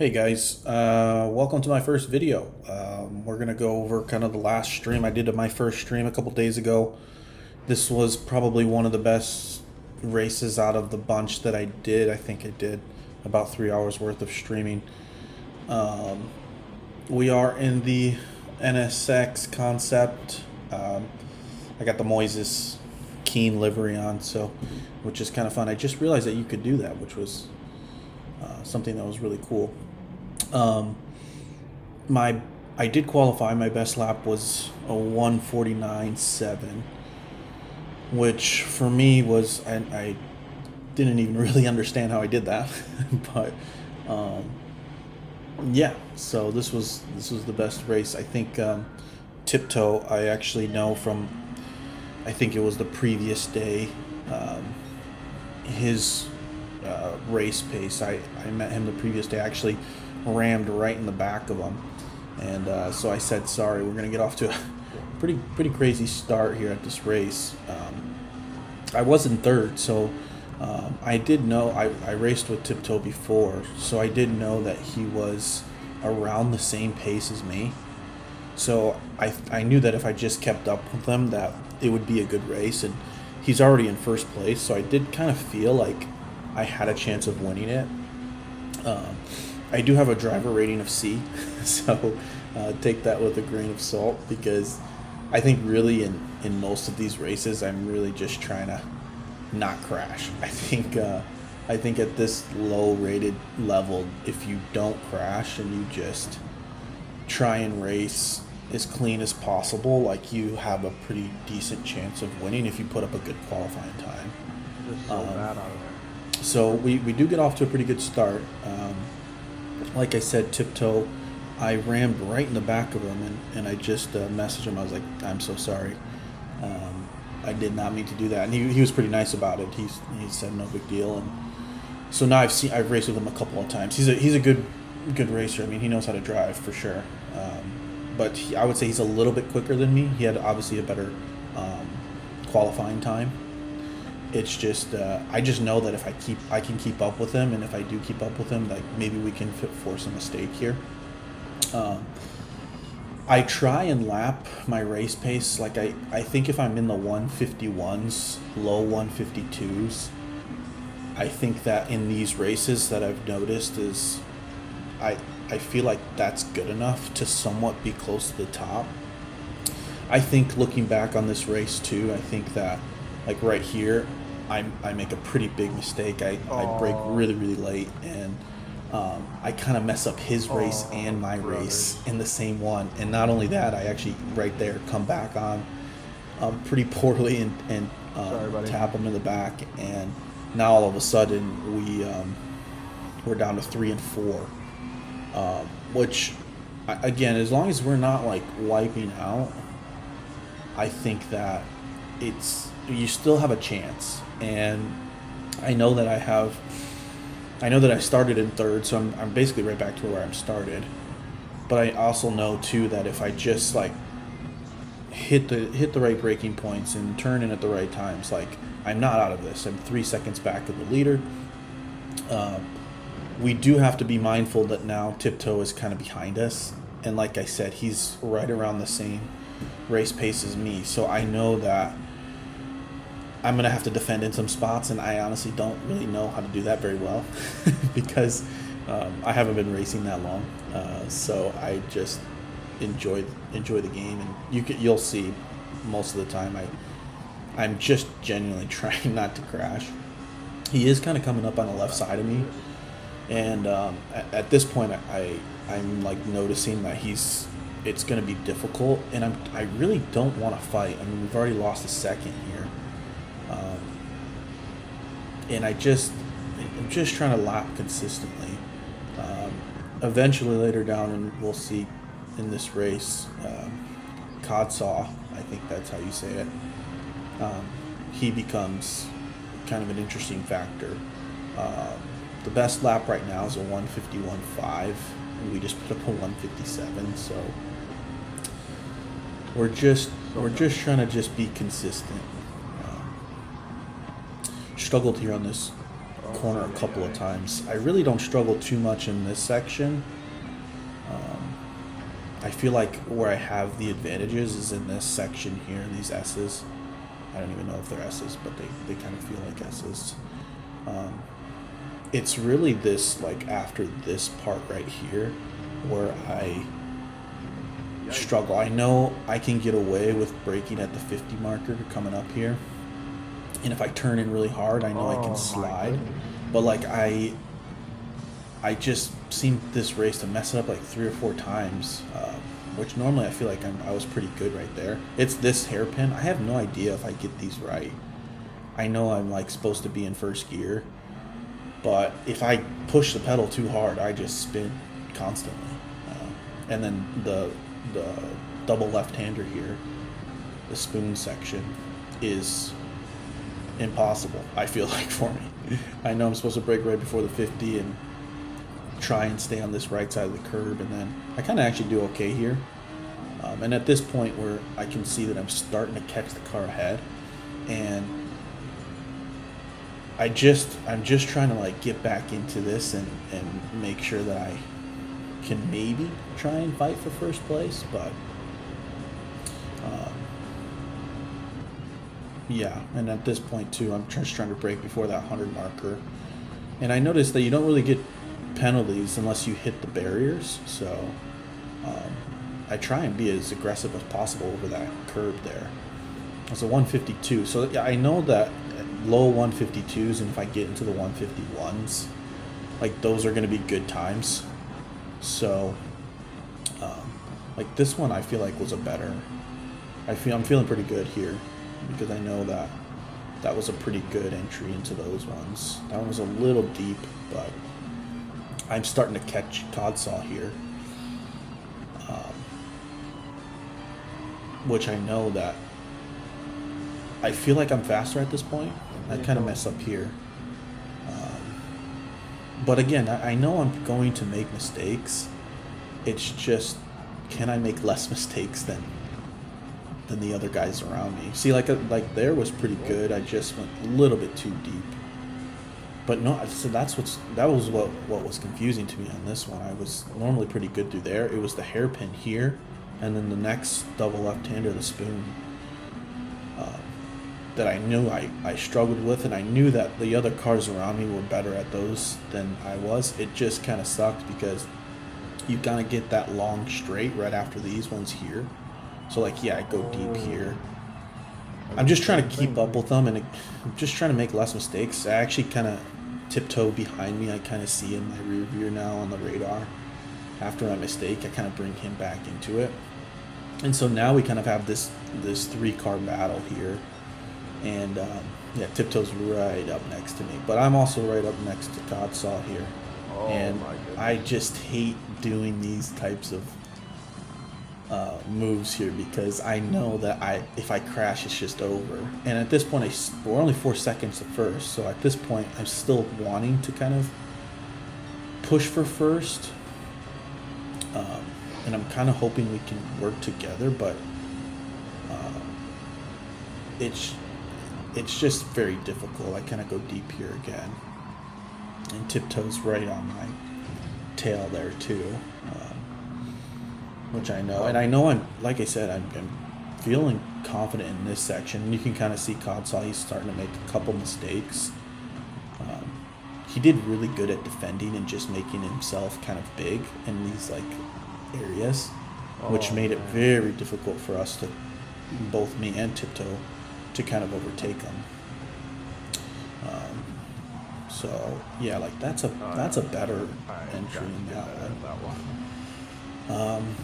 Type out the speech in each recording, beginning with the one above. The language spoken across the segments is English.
Hey guys, welcome to my first video. We're gonna go over kind of the last stream I did of my first stream a couple days ago. This was probably one of the best races out of the bunch that I did. I think I did about 3 hours worth of streaming. Um, we are in the NSX concept. I got the Moises Keen livery on, so which is kind of fun. I just realized that you could do that, which was something that was really cool. Um, my I did qualify. My best lap was a 1:49.7, which for me was I didn't even really understand how I did that, but um, yeah. So this was the best race. I think Tiptoe. I actually know from I think it was the previous day. Um, his race pace. I met him the previous day. I actually rammed right in the back of him, and so I said, "Sorry, we're gonna get off to a pretty crazy start here at this race." I was in third, so I did know I raced with Tiptoe before, so I did know that he was around the same pace as me. So I knew that if I just kept up with him, that it would be a good race, and he's already in first place, so I did kind of feel like I had a chance of winning it. Um, I do have a driver rating of C, so take that with a grain of salt because I think really in most of these races I'm really just trying to not crash. I think at this low rated level, if you don't crash and you just try and race as clean as possible, like you have a pretty decent chance of winning if you put up a good qualifying time. Just so bad out of there. So we do get off to a pretty good start. Like I said, Tiptoe, I rammed right in the back of him, and I just messaged him. I was like, I'm so sorry. I did not mean to do that. And he was pretty nice about it. He said no big deal. And so now I've raced with him a couple of times. He's a good racer. I mean, he knows how to drive for sure. But I would say he's a little bit quicker than me. He had obviously a better um, qualifying time. It's just I just know that if I can keep up with him, and if I do keep up with him, like maybe we can force a mistake here. Um, I try and lap my race pace. Like I think if I'm in the 151s, low 152s, I think that in these races that I've noticed is I I feel like that's good enough to somewhat be close to the top. I think looking back on this race too, I think that like right here, I make a pretty big mistake. I brake Oh, really late, and I kind of mess up his race and oh, my brother. race in the same one. And not only that, I actually right there come back on pretty poorly and Sorry, buddy. tap him in the back. And now all of a sudden we're down to 3 and 4, which again, as long as we're not like wiping out, I think that it's you still have a chance. And I know that I know that I started in third, so I'm basically right back to where I started. But I also know too that if I just like hit the right braking points and turn in at the right times, like I'm not out of this. I'm 3 seconds back of the leader. Um, we do have to be mindful that now Tiptoe is kind of behind us, and like I said, he's right around the same race pace as me. So I know that I'm gonna have to defend in some spots, and I honestly don't really know how to do that very well because I haven't been racing that long. So I just enjoy the game, and you'll see most of the time I'm just genuinely trying not to crash. He is kind of coming up on the left side of me, and at this point I'm like noticing that it's going to be difficult, and I really don't want to fight. I mean, we've already lost a second here. Um, and I'm just trying to lap consistently. Um, Eventually, later down, and we'll see in this race, Codsaw, I think that's how you say it. Um, he becomes kind of an interesting factor. Um, the best lap right now is a 151.5. We just put up a 157, so So we're dumb. just trying to just be consistent. Struggled here on this corner a couple of times. I really don't struggle too much in this section. I feel like where I have the advantages is in this section here, these S's. I don't even know if they're S's, but they kind of feel like S's. It's really this, like, after this part right here where I struggle. I know I can get away with braking at the 50 marker coming up here. And if I turn in really hard, I know I can slide. But, like, I just seemed this race to mess it up like 3 or 4 times, which normally I feel like I was pretty good right there. It's this hairpin. I have no idea if I get these right. I know I'm like supposed to be in first gear, but if I push the pedal too hard, I just spin constantly. And then the double left-hander here, the spoon section, is impossible, I feel like, for me. I know I'm supposed to brake right before the 50 and try and stay on this right side of the curb, and then I kind of actually do okay here. And at this point where I can see that I'm starting to catch the car ahead, and I'm just trying to like get back into this and make sure that I can maybe try and fight for first place, but yeah. And at this point too, I'm just trying to brake before that 100 marker, and I noticed that you don't really get penalties unless you hit the barriers, so I try and be as aggressive as possible over that curb there. It's a 152, so yeah, I know that low 152s, and if I get into the 151s, like, those are going to be good times. So like this one I feel like was a better, I'm feeling pretty good here, because I know that was a pretty good entry into those ones. That one was a little deep, but I'm starting to catch Codsaw here, which I know that I feel like I'm faster at this point. I kind of mess up here, but again, I know I'm going to make mistakes. It's just, can I make less mistakes than the other guys around me? See, like there was pretty good. I just went a little bit too deep. But no, so that was what was confusing to me on this one. I was normally pretty good through there. It was the hairpin here, and then the next double left-hander, the spoon, that I knew I struggled with, and I knew that the other cars around me were better at those than I was. It just kind of sucked because you kind of get that long straight right after these ones here. So, like, yeah, I go deep here. I'm just trying to keep up with them, and I'm just trying to make less mistakes. I actually kind of tiptoe behind me. I kind of see in my rear view now on the radar. After my mistake, I kind of bring him back into it. And so now we kind of have this 3-car battle here. And, yeah, Tiptoe's right up next to me. But I'm also right up next to Codsaw here. And I just hate doing these types of moves here, because I know that if I crash, it's just over. And at this point, we're only 4 seconds to first, so at this point I'm still wanting to kind of push for first, and I'm kind of hoping we can work together, but it's just very difficult. I kind of go deep here again, and Tiptoe's right on my tail there too, which I know. And I know like I said, I'm feeling confident in this section. And you can kind of see Codsaw, he's starting to make a couple mistakes. He did really good at defending and just making himself kind of big in these like areas, which made it very difficult for us to, both me and Tiptoe, to kind of overtake him. So yeah, like that's a better entry in that one.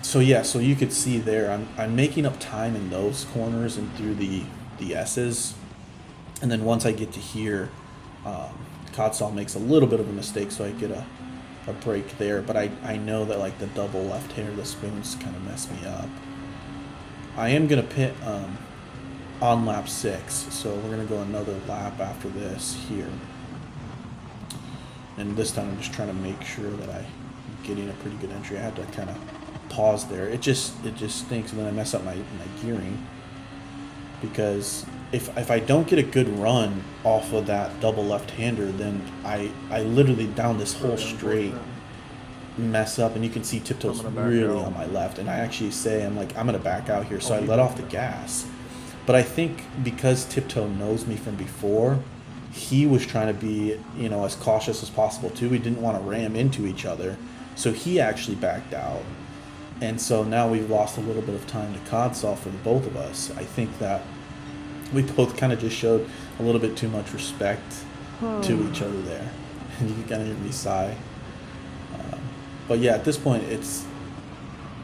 So yeah, so you could see there, I'm making up time in those corners and through the S's, and then once I get to here, Codsaw makes a little bit of a mistake, so I get a break there. But I know that like the double left hander, the spoons, kind of mess me up. I am gonna pit on lap 6, so we're gonna go another lap after this here, and this time I'm just trying to make sure that I'm getting a pretty good entry. I had to kind of pause there. It just stinks when I mess up my gearing, because if I don't get a good run off of that double left-hander, then I literally down this whole straight mess up, and you can see Tiptoe's really on my left, and I actually say I'm gonna back out here, so I let off the gas. But I think because Tiptoe knows me from before, he was trying to be, as cautious as possible too. We didn't want to ram into each other, so he actually backed out. And so now we've lost a little bit of time to Codsall for the both of us. I think that we both kind of just showed a little bit too much respect to each other there. And you can kind of hear me sigh. But yeah, at this point,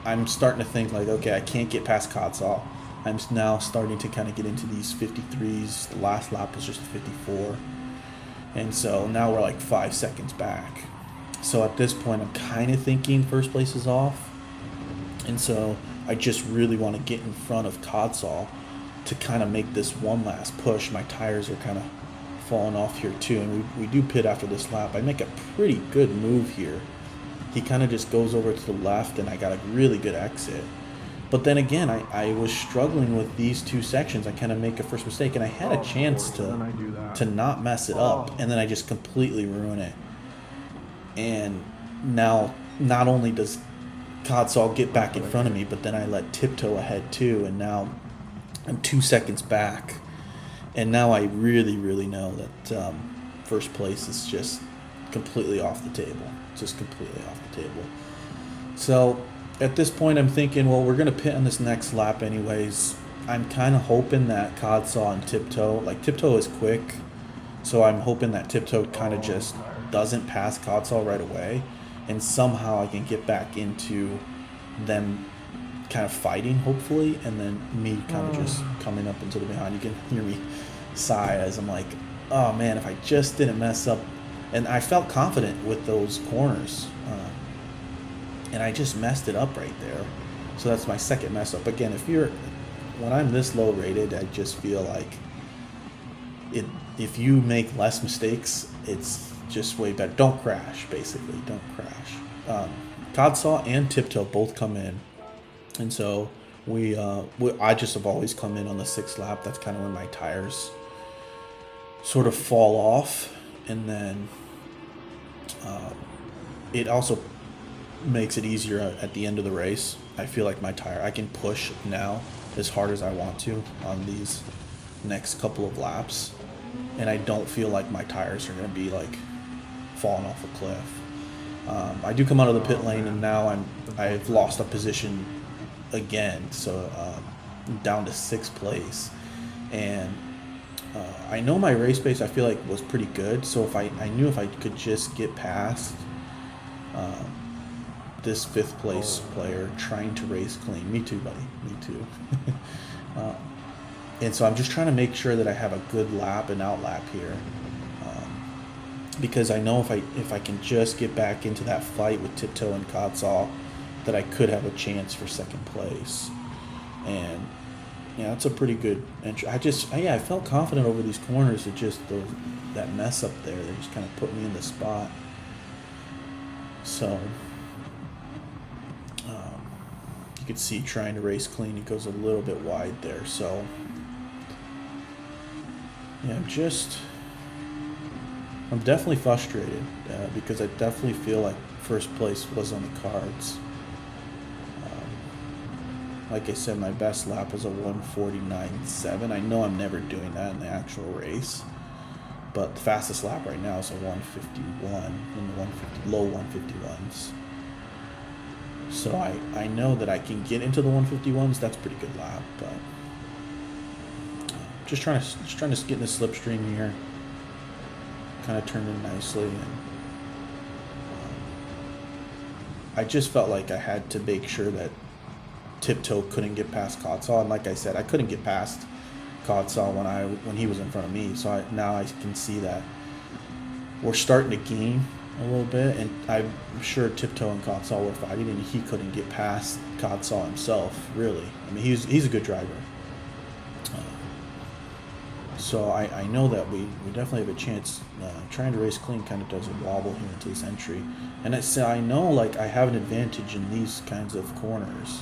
I'm starting to think like, okay, I can't get past Codsall. I'm now starting to kind of get into these 53s. The last lap was just a 54. And so now we're like 5 seconds back. So at this point, I'm kind of thinking first place is off. And so I just really want to get in front of Codsall to kind of make this one last push. My tires are kind of falling off here too. And we do pit after this lap. I make a pretty good move here. He kind of just goes over to the left, and I got a really good exit. But then again, I was struggling with these two sections. I kind of make a first mistake, and I had a chance to not mess it up, and then I just completely ruin it. And now, not only does Codsall get back in front of me, but then I let Tiptoe ahead too, and now I'm 2 seconds back. And now I really, really know that first place is just completely off the table. Just completely off the table. So at this point, I'm thinking, well, we're going to pit on this next lap anyways. I'm kind of hoping that Codsall and Tiptoe is quick, so I'm hoping that Tiptoe kind of just doesn't pass Codsall right away, and somehow I can get back into them kind of fighting, hopefully, and then me kind of just coming up into the behind. You can hear me sigh as I'm like, oh man, if I just didn't mess up. And I felt confident with those corners, and I just messed it up right there. So that's my second mess up. Again, when I'm this low rated, I just feel like if you make less mistakes, it's just way better. Don't crash, basically. Don't crash. Codsall and Tiptoe both come in, and so I just have always come in on the 6th lap. That's kind of when my tires sort of fall off, and then it also makes it easier at the end of the race. I feel like my tire, I can push now as hard as I want to on these next couple of laps, and I don't feel like my tires are going to be like falling off a cliff. I do come out of the pit lane, and now I've lost a position again, so down to 6th place, and I know my race pace, I feel like, was pretty good. So I knew if I could just get past this 5th place player trying to race clean. Me too, buddy. Me too. And so I'm just trying to make sure that I have a good lap and out lap here, because I know if I can just get back into that fight with Tiptoe and Codsall, that I could have a chance for 2nd place. And yeah, it's a pretty good entry. I felt confident over these corners. It just that mess up there, they just kind of put me in the spot. So you could see trying to race clean, he goes a little bit wide there. So yeah, I'm definitely frustrated because I definitely feel like first place was on the cards. Like I said, my best lap was a 1:49.7. I know I'm never doing that in the actual race, but the fastest lap right now is a 1:51 in the low 151s. So I know that I can get into the 151s. That's a pretty good lap, but just trying to get in the slipstream here. Kind of turned in nicely, and I just felt like I had to make sure that Tiptoe couldn't get past Codsall, and like I said, I couldn't get past Codsall when he was in front of me. So now I can see that we're starting to gain a little bit, and I'm sure Tiptoe and Codsall were fighting, and he couldn't get past Codsall himself, really. I mean, he's a good driver. So I know that we definitely have a chance. Trying to race clean kind of does a wobble here into this entry, and I know like I have an advantage in these kinds of corners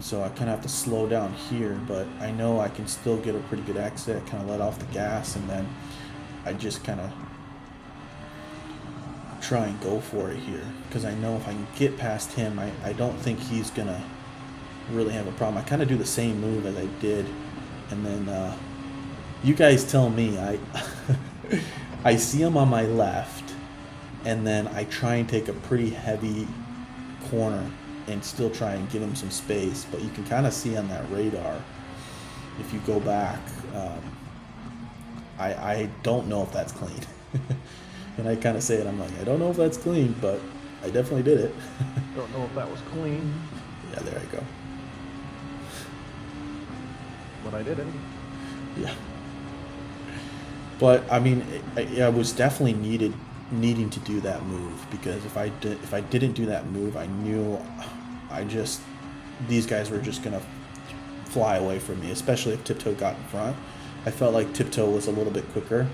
And so I kind of have to slow down here, but I know I can still get a pretty good exit. I kind of let off the gas, and then I just kind of try and go for it here, because I know if I can get past him, I don't think he's gonna really have a problem. I kind of do the same move as I did, and then you guys tell me. I see him on my left, and then I try and take a pretty heavy corner and still try and give him some space, but you can kind of see on that radar, if you go back, I don't know if that's clean. And I kind of say it, I'm like, I don't know if that's clean, but I definitely did it. Don't know if that was clean, Yeah, there I go. but I did it. Yeah. But I mean, I was definitely needing to do that move, because if I didn't do that move, I knew these guys were just gonna fly away from me, especially if Tiptoe got in front. I felt like Tiptoe was a little bit quicker,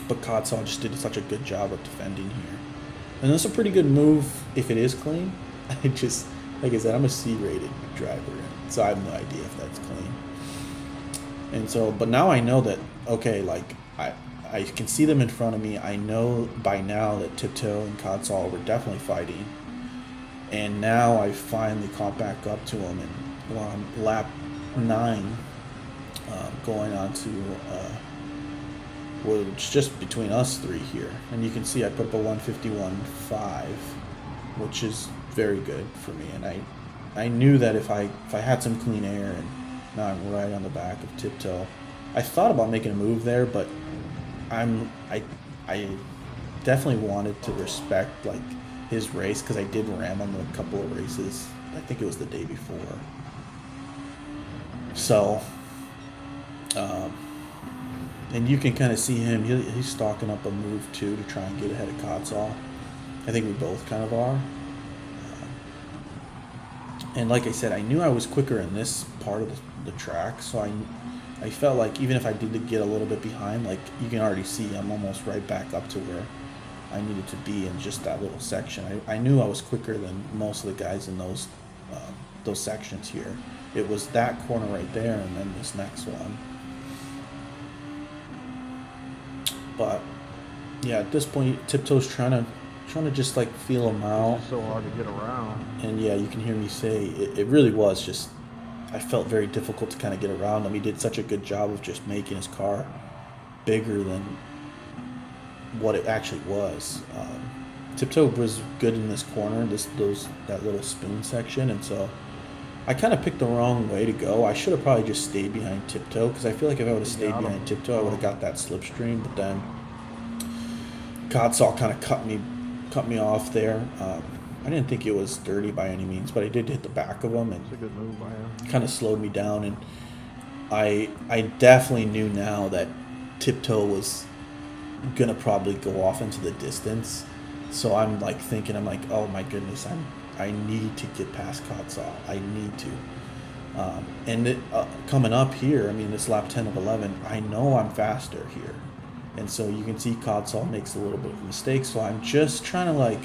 but Kotsal just did such a good job of defending here. And that's a pretty good move if it is clean. I just, like I said, I'm a C-rated driver, so I have no idea if that's clean. And so, but now I know that, okay, like, I can see them in front of me. I know by now that Tiptoe and Kotsal were definitely fighting. And now I finally caught back up to them, and we're on lap 9, going on to, well, it's just between us three here. And you can see I put up a 151.5, which is very good for me. And I knew that if I had some clean air, and now I'm right on the back of Tiptoe. I thought about making a move there, but I definitely wanted to respect like his race, because I did ram him in a couple of races. I think it was the day before. So, and you can kind of see him. He's stalking up a move too to try and get ahead of Kotsal. I think we both kind of are. And like I said, I knew I was quicker in this part of the track, so I felt like even if I did get a little bit behind, like you can already see I'm almost right back up to where I needed to be in just that little section. I knew I was quicker than most of the guys in those sections here. It was that corner right there, and then this next one. But yeah, at this point, Tiptoe's trying to just like feel him out. It's so hard to get around. And yeah, you can hear me say it really was just, I felt very difficult to kind of get around him. He did such a good job of just making his car bigger than what it actually was. Tiptoe was good in this corner, that little spoon section, and so I kind of picked the wrong way to go. I should have probably just stayed behind Tiptoe, because I feel like if I would have stayed behind Tiptoe, I would have got that slipstream. But then Kotsal kind of cut me off there. I didn't think it was dirty by any means, but I did hit the back of him, and It's a good move by him. kind of slowed me down. And I definitely knew now that Tiptoe was gonna probably go off into the distance. So I'm like thinking, oh my goodness, I need to get past Kotsal. I need to. And coming up here, I mean, it's lap 10 of 11. I know I'm faster here. And so you can see Kotsal makes a little bit of a mistake. So I'm just trying to like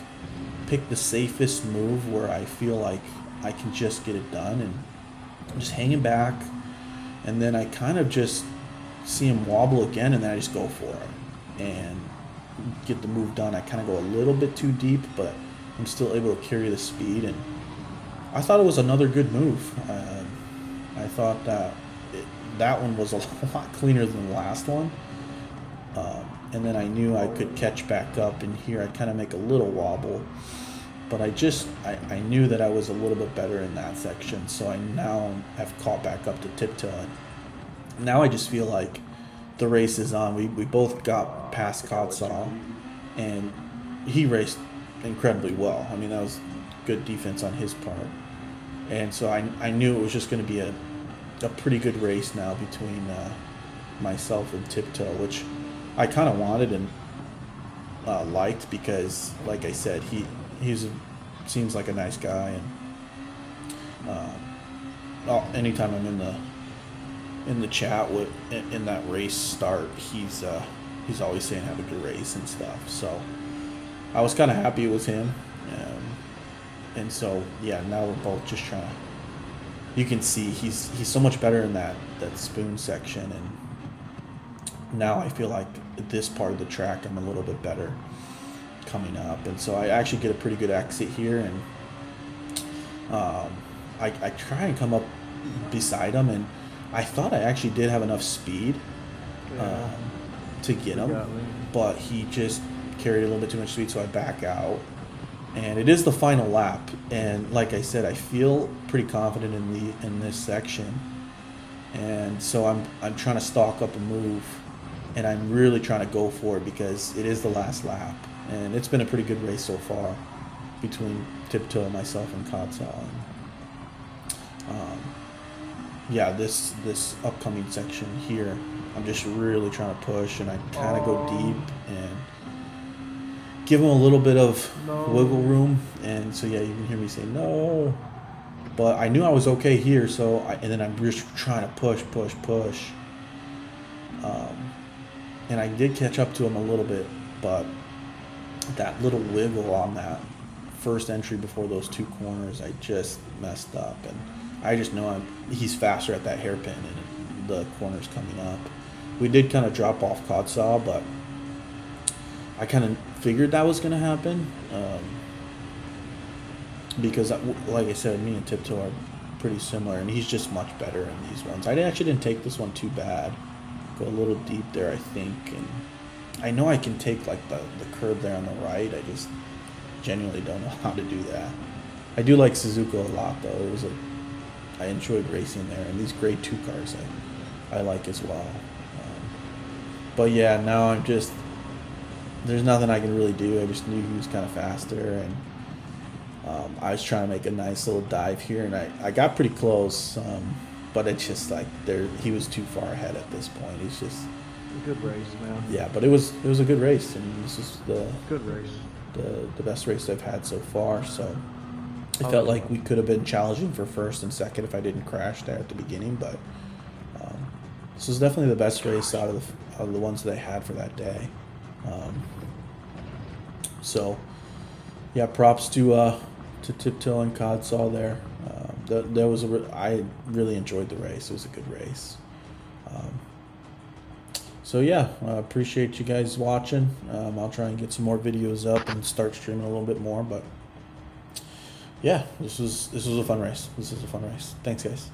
pick the safest move where I feel like I can just get it done, and I'm just hanging back. And then I kind of just see him wobble again, and then I just go for it and get the move done. I kind of go a little bit too deep, but I'm still able to carry the speed, and I thought it was another good move. I thought that that one was a lot cleaner than the last one. And then I knew I could catch back up, and here I kind of make a little wobble. But I knew that I was a little bit better in that section, so I now have caught back up to Tiptoe. And now I just feel like the race is on. We both got past Kotsal, and he raced incredibly well. I mean, that was good defense on his part. And so I knew it was just going to be a pretty good race now between myself and Tiptoe, which I kind of wanted and liked, because, like I said, he seems like a nice guy, and anytime I'm in the chat in that race start, he's always saying have a good race and stuff. So I was kind of happy it was him, and so yeah, now we're both just trying to you can see he's so much better in that spoon section, and now I feel like this part of the track I'm a little bit better coming up, and so I actually get a pretty good exit here, and I try and come up beside him, and I thought I actually did have enough speed Yeah. to get He him, got me. but he just carried a little bit too much speed, so I back out. And it is the final lap, and like I said, I feel pretty confident in this section, and so I'm trying to stalk up a move, and I'm really trying to go for it because it is the last lap, and it's been a pretty good race so far between Tiptoe, myself, and Kotsal. And, yeah, this upcoming section here, I'm just really trying to push, and I kind of go deep and give him a little bit of wiggle room, and so yeah, you can hear me say no, but I knew I was okay here, so and then I'm just trying to push, and I did catch up to him a little bit, but that little wiggle on that first entry before those two corners, I just messed up, and I just know he's faster at that hairpin and the corners coming up. We did kind of drop off Kotsal, but I kind of figured that was going to happen, because, like I said, me and Tiptoe are pretty similar, and he's just much better in these ones. I actually didn't take this one too bad. Go a little deep there, I think, and I know I can take like the curve there on the right. I just genuinely don't know how to do that. I do like Suzuka a lot, though. I enjoyed racing there, and these grade 2 cars I like as well. But yeah, now there's nothing I can really do. I just knew he was kind of faster, and I was trying to make a nice little dive here, and I got pretty close, but it's just like he was too far ahead at this point. He's just A good race, man. yeah, but it was a good race, and this is Good race. the best race I've had so far. So it felt like we could have been challenging for first and second if I didn't crash there at the beginning, but this is definitely the best race out of the ones that I had for that day. So yeah, props to Tiptoe and Kodsall there. I really enjoyed the race. It was a good race. So yeah, I appreciate you guys watching. I'll try and get some more videos up and start streaming a little bit more. But yeah, this was a fun race. Thanks, guys.